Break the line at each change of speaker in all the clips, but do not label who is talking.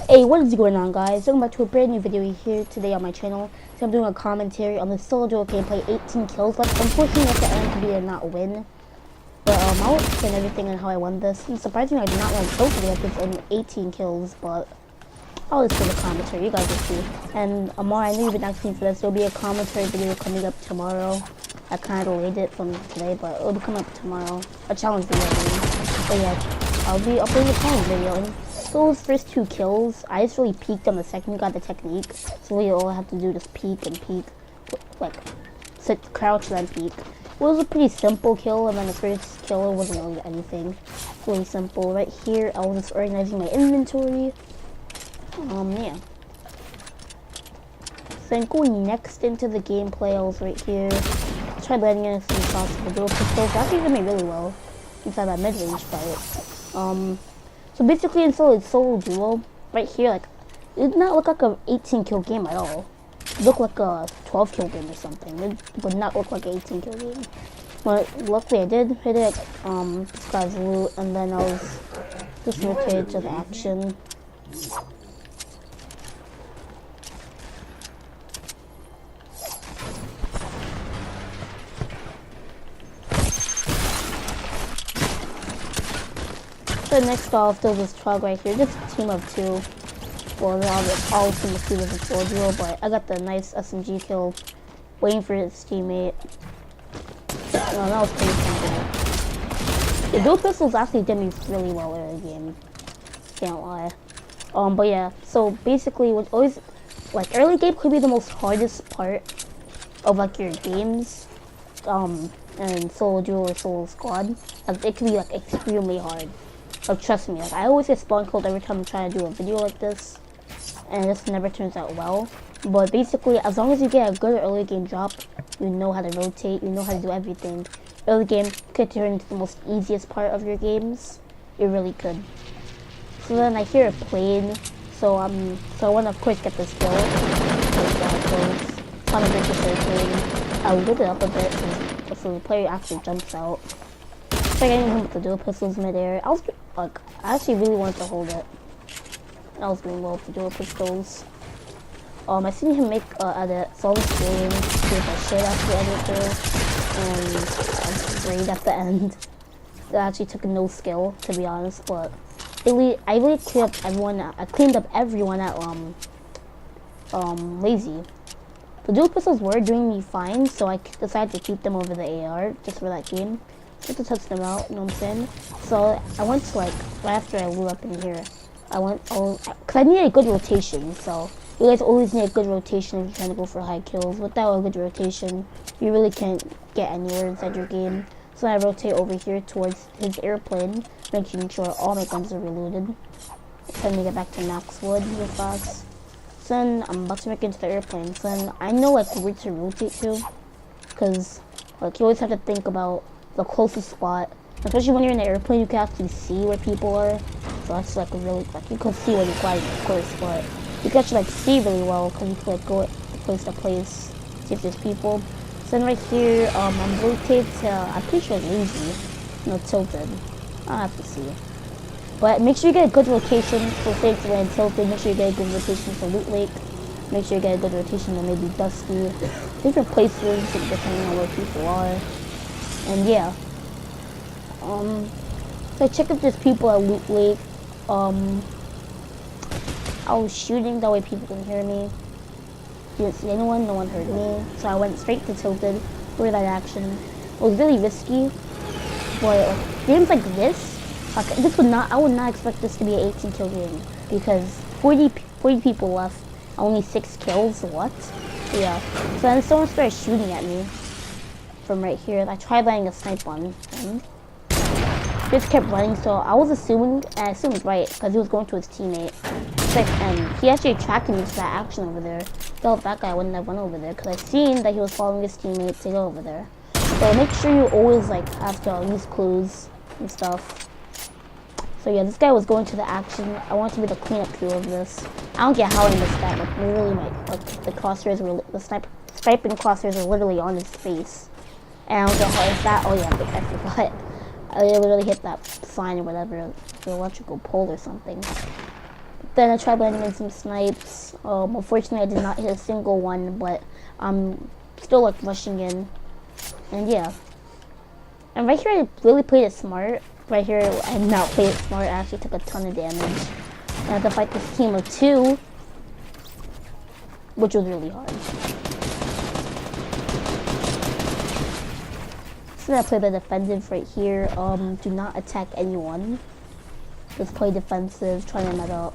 Hey, what is going on, guys? Welcome back to a brand new video here today on my channel. So I'm doing a commentary on the solo duo gameplay, 18 kills. But unfortunately, at the end, we did not win. But I'll explain everything and how I won this. And surprisingly, I did not want to post it like it's only 18 kills, but I'll just do the commentary. You guys will see. And more, I know you've been asking for this. There'll be a commentary video coming up tomorrow. I kind of delayed it from today, but it'll be coming up tomorrow. A challenge video, I mean. But yeah, I'll be uploading a challenge video. And those first 2 kills, I just really peeked on the second, got the technique. So we all have to do is peek and peek, like sit, crouch, then peek. It was a pretty simple kill, and then the first kill wasn't really anything. Really simple. Right here, I was just organizing my inventory. Yeah. So then going next into the gameplay, I was right here. I tried landing in as soon as possible. Dual pistols actually did me really well inside that mid-range fight. So basically in solo duo, right here, like, it did not look like a 18 kill game at all. It looked like a 12 kill game or something. It would not look like an 18 kill game. But luckily I did hit it, this guy's loot, and then I was just rotated to the action. So next off, there's this truck right here, just a team of 2. Well, all team of 2 was a solo duo, but I got the nice SMG kill, waiting for his teammate. No, that was pretty simple. The dual pistols actually did me really well early game, can't lie. But yeah, so basically, what always, like, early game could be the most hardest part of, like, your games, and solo duo or solo squad. Like, it can be, like, extremely hard. Like, trust me, like, I always get spawn killed every time I'm trying to do a video like this, and this never turns out well. But basically, as long as you get a good early game drop, you know how to rotate, you know how to do everything. Early game could turn into the most easiest part of your games. It really could. So then I hear a plane, so I want to of course get this kill. Trying to get this airplane. I lit it up a bit, so the player actually jumps out. So getting him with the dual pistols midair. I actually really wanted to hold it. I was doing well with the dual pistols. I seen him make edit, so I was waiting to see if I should actually edit there, and I was great at the end. It actually took no skill, to be honest, but I really cleaned up everyone. I cleaned up everyone at Lazy. The dual pistols were doing me fine, so I decided to keep them over the AR just for that game. Just to touch them out, you know what I'm saying? So I went to, like, right after I blew up in here, cause I needed a good rotation, so you guys always need a good rotation if you're trying to go for high kills. Without a good rotation, you really can't get anywhere inside your game. So I rotate over here towards his airplane, making sure all my guns are reloaded. Trying to get back to Maxwood real fast. So then I'm about to make it into the airplane. So then I know, like, where to rotate to, cause, like, you always have to think about the closest spot, especially when you're in the airplane. You can actually see where people are, so that's like really, like, you can see when you're flying, of course, but you can actually, like, see really well because you can, like, go place to place, see if there's people. So then right here, I'm rotated to, I'm pretty sure Lazy, no, Tilted. I'll have to see, but make sure you get a good rotation for Safe to land Tilted. Make sure you get a good rotation for Loot Lake. Make sure you get a good rotation for maybe Dusty, different places depending on where people are. And yeah, so I checked if there's people at Loot Lake. I was shooting, that way people can hear me. Didn't see anyone, no one heard me. So I went straight to Tilted for that action. It was really risky, but like, games like this, like, I would not expect this to be an 18 kill game, because 40 people left, only 6 kills, what? Yeah, so then someone started shooting at me from right here. I tried landing a snipe on him. Just kept running, so I was assuming, and I assumed right, because he was going to his teammate. And he actually attracted me to that action over there. Without that guy, I wouldn't have run over there, because I seen that he was following his teammate to go over there. So make sure you always, like, have to use clues and stuff. So yeah, this guy was going to the action. I wanted to be the cleanup crew of this. I don't get how I missed that. Like, literally, like, the crosshairs were, the sniping crosshairs are literally on his face. And I don't know how is that. Oh yeah, I forgot. I literally hit that sign or whatever, the electrical pole or something. Then I tried landing in some snipes. Unfortunately, I did not hit a single one, but I'm still like rushing in. And yeah. And right here, I really played it smart. Right here, I did not play it smart. I actually took a ton of damage. And I had to fight this team of 2, which was really hard. So I play the defensive right here. Do not attack anyone. Just play defensive, try to net up.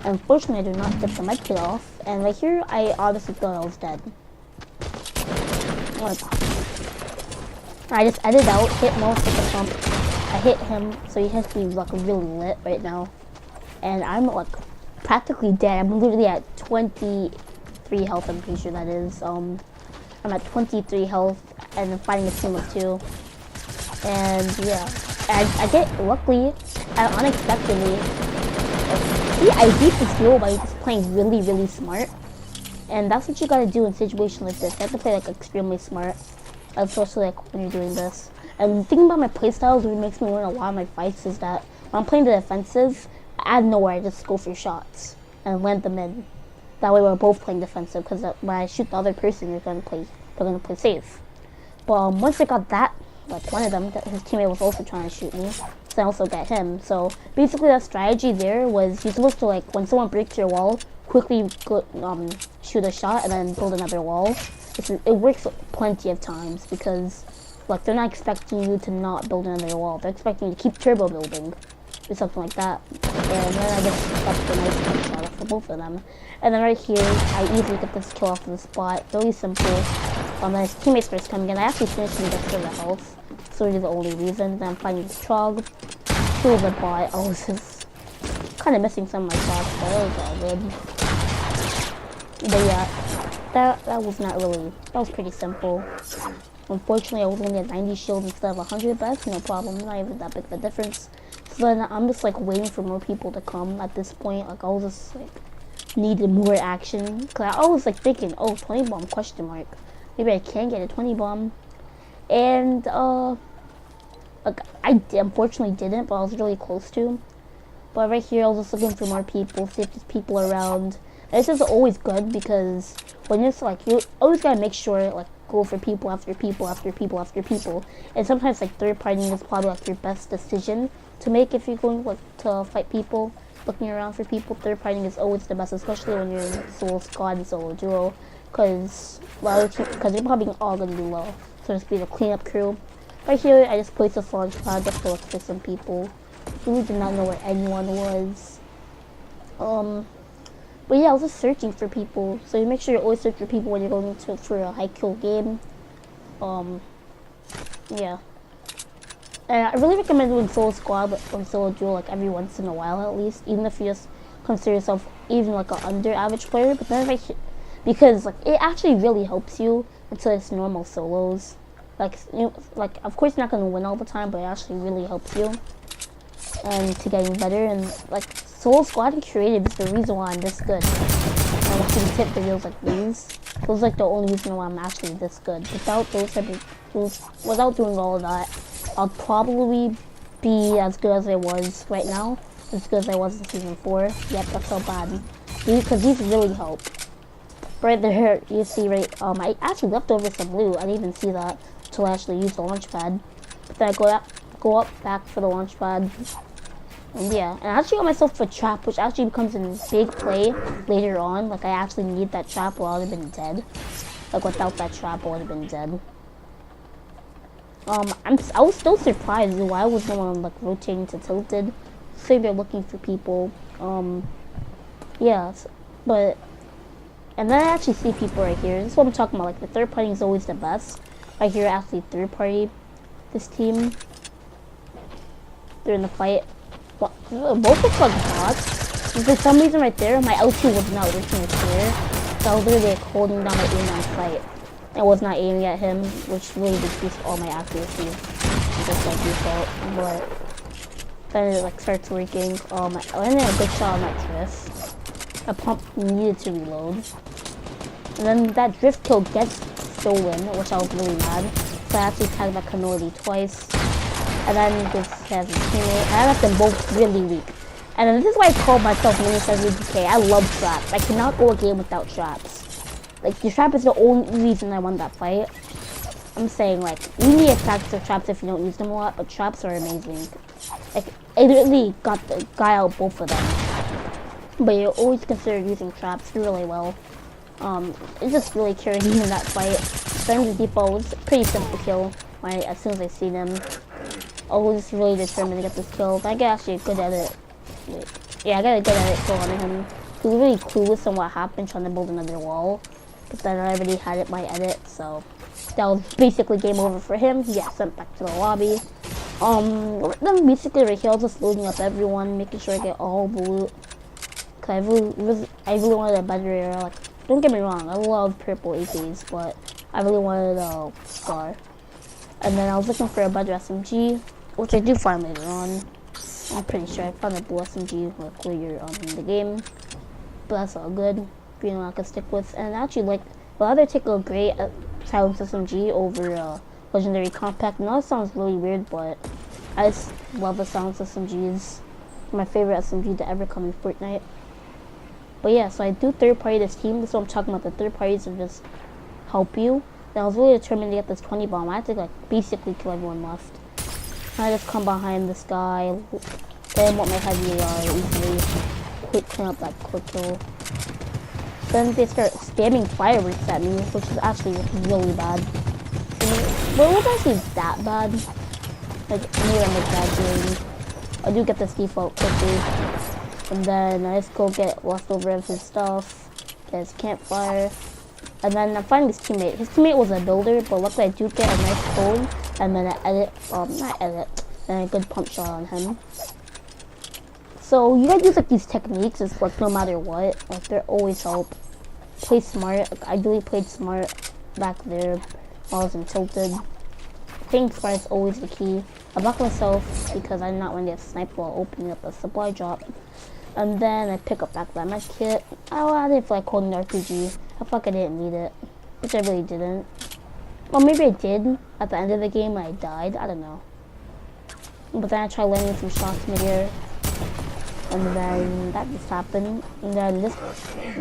Unfortunately, I do not get the med kit off. And right here, I honestly thought I was dead. I just edited out, hit most of the pump. I hit him, so he has to be like really lit right now. And I'm like practically dead. I'm literally at 23 health, I'm pretty sure that is. I'm at 23 health and I'm fighting a team of 2. And yeah, I get luckily, unexpectedly. See, I beat this duel by just playing really, really smart. And that's what you gotta do in situations like this. You have to play like extremely smart, especially like when you're doing this. And the thing about my playstyles, what makes me win a lot of my fights, is that when I'm playing the defensive, out of nowhere I just go for shots and land them in. That way we're both playing defensive, because when I shoot the other person, they're gonna play safe. But once I got that, like one of them, his teammate was also trying to shoot me, so I also got him. So basically, that strategy there was you're supposed to, like, when someone breaks your wall, quickly go, shoot a shot and then build another wall. It works plenty of times because, like, they're not expecting you to not build another wall. They're expecting you to keep turbo building or something like that. And then I just got the nice headshot off for both of them. And then right here, I easily get this kill off of the spot. Really simple. Then his teammates first coming in. I actually finished him just for the health. So it is the only reason. Then I'm fighting this Trog. He was a bot. I was just kind of missing some of my shots, but it was all good. But yeah, that was not really, that was pretty simple. Unfortunately, I was only at 90 shield instead of 100, but that's no problem. Not even that big of a difference. So then I'm just like waiting for more people to come at this point. Like I was just like needed more action. Cause I was like thinking, oh, 20 bomb question mark. Maybe I can get a 20 bomb. And like unfortunately didn't, but I was really close to. But right here, I was just looking for more people, see if there's people around. And this is always good because when it's like, you always gotta make sure, like, go for people after people after people after people. And sometimes like third partying is probably like your best decision to make if you're going like to fight people. Looking around for people, third partying is always the best, especially when you're in solo squad and solo duo, because they're probably all gonna be low. So just be the cleanup crew. Right here, I just placed a launch pad just to look for some people. Really did not know where anyone was. But yeah, I was just searching for people. So you make sure you always search for people when you're going for a high kill game. Yeah. And I really recommend doing solo squad or solo duo like every once in a while at least, even if you just consider yourself even like an under average player. But then because like it actually really helps you until it's normal solos. Like like of course you're not gonna win all the time, but it actually really helps you and to getting better. And like solo squad and creative is the reason why I'm this good. And watching tip videos like these, those like the only reason why I'm actually this good. Without without doing all of that, I'll probably be as good as I was right now, as good as I was in season 4. Yep, that's so bad. Because these really help. Right there, you see, right? I actually left over some loot. I didn't even see that until I actually used the launch pad. But then I go up back for the launch pad. And yeah, and I actually got myself a trap, which actually becomes a big play later on. Like I actually need that trap, or I would have been dead. Like without that trap, I would have been dead. I was still surprised why was no one like rotating to tilted. So they're looking for people. Yeah, but and then I actually see people right here. This is what I'm talking about. Like the third party is always the best. Right here, actually third party. This team, they're in the fight. Both look like bots. And for some reason, right there, my L2 was not working with clear. So I was literally like holding down my aim on sight. I was not aiming at him, which really decreased all my accuracy, just like default. But then it like starts working. I landed a good shot on that drift. A pump needed to reload, and then that drift kill gets stolen, which I was really mad. So I actually tagged that Canoli twice, and then this has a teammate. I left them both really weak, And this is why I call myself mini DK. I love traps. I cannot go a game without traps. Like, the trap is the only reason I won that fight. I'm saying, like, you need to practice traps if you don't use them a lot, but traps are amazing. Like, I literally got the guy out both of them. But you always consider using traps really well. It just really carried me in that fight. Then the default was a pretty simple kill. As soon as I see them, I was really determined to get this kill. I get actually a good edit. Yeah, I got a good edit kill on him. He was really clueless on what happened, trying to build another wall. But then I already had it my edit, so that was basically game over for him. He got sent back to the lobby. Then basically right here, I was just loading up everyone, making sure I get all the loot. Cause I really wanted a better era. Like, don't get me wrong, I love purple AKs, but I really wanted a scar. And then I was looking for a better SMG, which I do find later on. I'm pretty sure I found a blue SMG like later on in the game, but that's all good. You know, I can stick with. And actually, like, I'd rather take a great silenced SMG over a legendary compact. Now it sounds really weird, but I just love the silenced SMGs. My favorite SMG to ever come in Fortnite. But yeah, so I do third party this team. This is what I'm talking about. The third parties will just help you. And I was really determined to get this 20 bomb. I had to like basically kill everyone left. I just come behind this guy, then want my heavy AR easily. Quick clean up that quick kill. Then they start spamming fireworks at me, which is actually really bad. Well, it wasn't actually that bad. Like, maybe I'm exaggerating. I do get this default quickly. And then I just go get leftover of his stuff, get his campfire. And then I'm finding his teammate. His teammate was a builder, but luckily I do get a nice phone. And then and a good pump shot on him. So you gotta use like these techniques, it's like no matter what, like they're always help. Play smart. Like, I really played smart back there while I was in tilted. Playing smart is always the key. I blocked myself because I did not want to get sniped while opening up a supply drop. And then I pick up back that med kit. I didn't feel like holding the RPG. I felt like I didn't need it, which I really didn't. Well, maybe I did at the end of the game when I died. I don't know. But then I tried landing some shots mid-air. And then that just happened. And then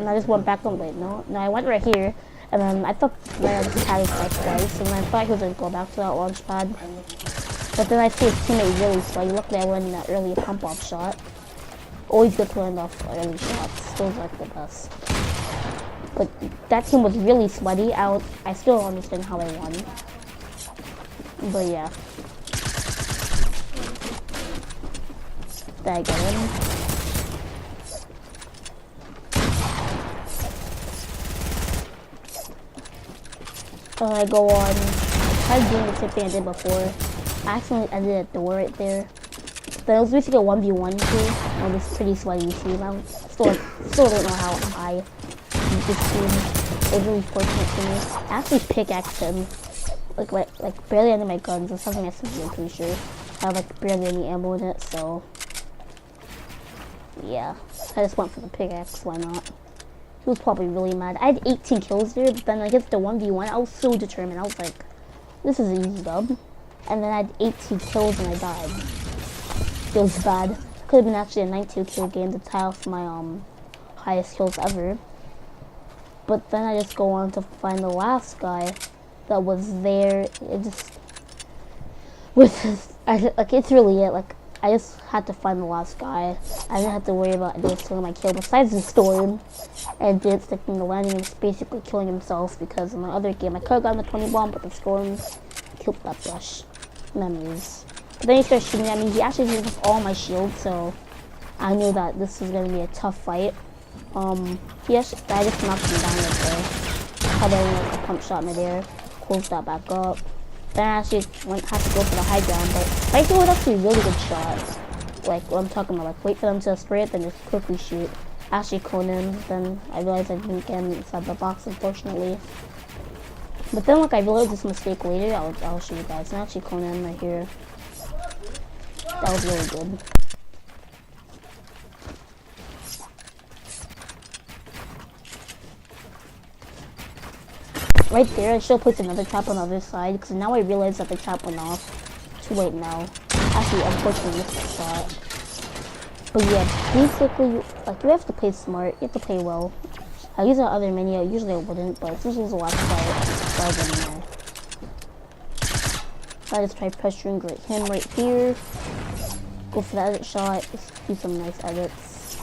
I just went back on. Wait, no, I went right here. And then I thought I just had his sights twice. And then I thought he was gonna go back to that launch pad. But then I see his teammate really sweaty. Luckily I landed that early pump off shot. Always good to land off early shots. Those are like the best. But that team was really sweaty. I still don't understand how I won. But yeah. Did I get him? I go on. I tried doing the same thing I did before. I accidentally ended a door right there. But it was basically a 1v1 too. On this pretty sweaty team. I still don't know how I beat this team. It was really fortunate for me. I actually pickaxed him. Like barely under my guns. It's something I said, I'm pretty sure. I have like barely any ammo in it, so yeah. I just went for the pickaxe, why not? He was probably really mad. I had 18 kills there, but then against the 1v1, I was so determined. I was like, this is an easy dub. And then I had 18 kills and I died. Feels bad. Could have been actually a 92 kill game to tie off my highest kills ever. But then I just go on to find the last guy that was there. It just it's really it. Like, I just had to find the last guy. I didn't have to worry about anyone stealing my kill besides the storm. And didn't stick in the landing and just basically killing himself because in my other game I could have gotten the 20 bomb, but the storm killed that brush. Memories. But then he started shooting at me. He actually used all my shield, so I knew that this was gonna be a tough fight. I just knocked him down right there. Had a pump shot midair, closed that back up. Then I actually had to go for the high ground, but I think it was actually a really good shot. Like what I'm talking about, like wait for them to spray it, then just quickly shoot. Actually clone him, then I realized I didn't get him inside the box, unfortunately. But then like I realized this mistake later, I'll show you guys. And actually clone him right here. That was really good. Right there, I should have placed another trap on the other side, because now I realize that the trap went off. Too late now. Actually, unfortunately, missed the shot. But yeah, basically, like, you have to play smart, you have to play well. I use that other menu, usually I wouldn't, but since there's a lot of fight, I didn't know. So I just try pressuring him right here. Go for the edit shot, just do some nice edits.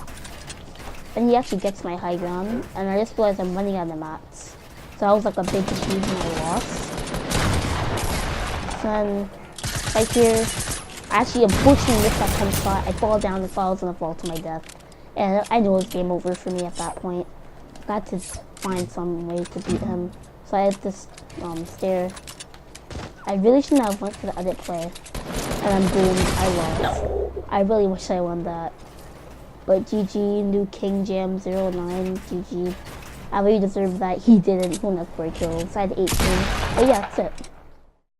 And he actually gets my high ground, and I just realized I'm running out of mats. So that was like a big achievement I lost. So then, right here, I actually unfortunately missed that 10 shot. I fall down and falls and I fall to my death. And I knew it was game over for me at that point. Got to find some way to beat him. So I had this stare. I really shouldn't have went for the edit play. And then boom, I lost. I really wish I won that. But GG, new King Jam 09, GG. I really deserved that. He didn't. He'll never kill. So I had 18. But yeah, that's it.